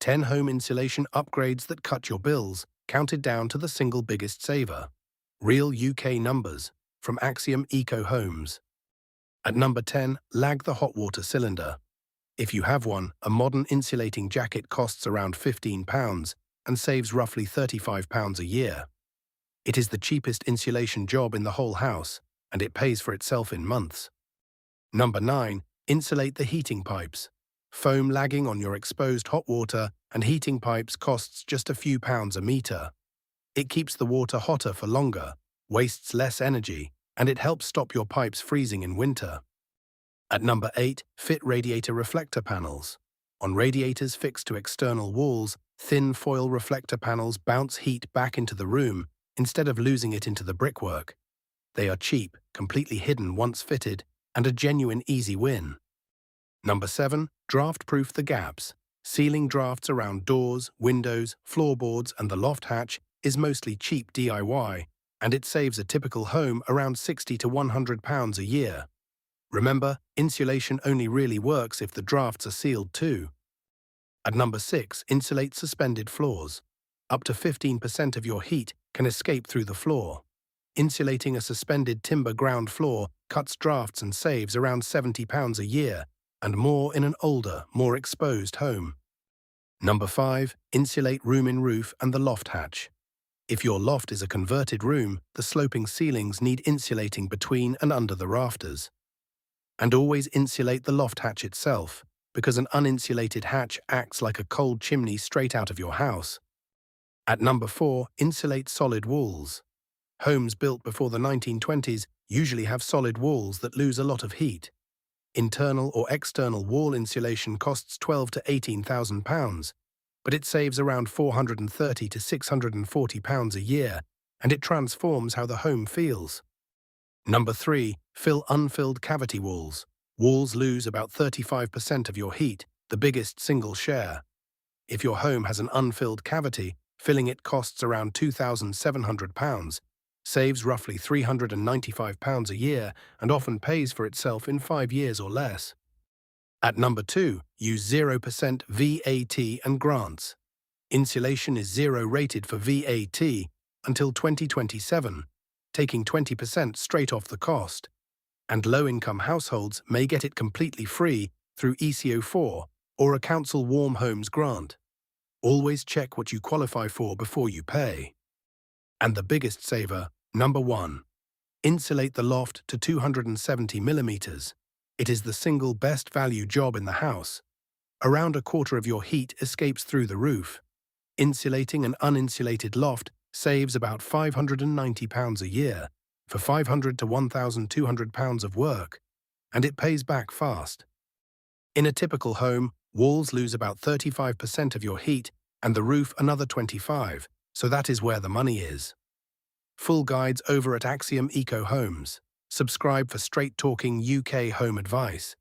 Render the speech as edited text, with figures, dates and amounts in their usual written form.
10 home insulation upgrades that cut your bills, counted down to the single biggest saver. Real UK numbers from Axiom Eco Homes. At number 10, lag the hot water cylinder. If you have one, a modern insulating jacket costs around £15 and saves roughly £35 a year. It is the cheapest insulation job in the whole house, and it pays for itself in months. Number 9, insulate the heating pipes. Foam lagging on your exposed hot water and heating pipes costs just a few pounds a metre. It keeps the water hotter for longer, wastes less energy, and it helps stop your pipes freezing in winter. At number 8, fit radiator reflector panels. On radiators fixed to external walls, thin foil reflector panels bounce heat back into the room instead of losing it into the brickwork. They are cheap, completely hidden once fitted, and a genuine easy win. Number 7, draft-proof the gaps. Sealing drafts around doors, windows, floorboards, and the loft hatch is mostly cheap DIY, and it saves a typical home around £60 to £100 a year. Remember, insulation only really works if the drafts are sealed too. At number 6, insulate suspended floors. Up to 15% of your heat can escape through the floor. Insulating a suspended timber ground floor cuts drafts and saves around £70 a year, and more in an older, more exposed home. Number 5, insulate room in roof and the loft hatch. If your loft is a converted room, the sloping ceilings need insulating between and under the rafters. And always insulate the loft hatch itself, because an uninsulated hatch acts like a cold chimney straight out of your house. At number 4, insulate solid walls. Homes built before the 1920s usually have solid walls that lose a lot of heat. Internal or external wall insulation costs £12,000 to £18,000, but it saves around £430 to £640 a year, and it transforms how the home feels. Number 3, fill unfilled cavity walls. Walls lose about 35% of your heat, the biggest single share. If your home has an unfilled cavity, filling it costs around £2,700, saves roughly £395 a year, and often pays for itself in 5 years or less. At number 2, use 0% VAT and grants. Insulation is zero rated for VAT until 2027, taking 20% straight off the cost. And low-income households may get it completely free through ECO4 or a council warm homes grant. Always check what you qualify for before you pay. And the biggest saver, number 1. Insulate the loft to 270 millimeters. It is the single best value job in the house. Around a quarter of your heat escapes through the roof. Insulating an uninsulated loft saves about £590 a year for £500 to £1,200 of work, and it pays back fast. In a typical home, walls lose about 35% of your heat and the roof another 25%, so that is where the money is. Full guides over at Axiom Eco Homes. Subscribe for straight-talking UK home advice.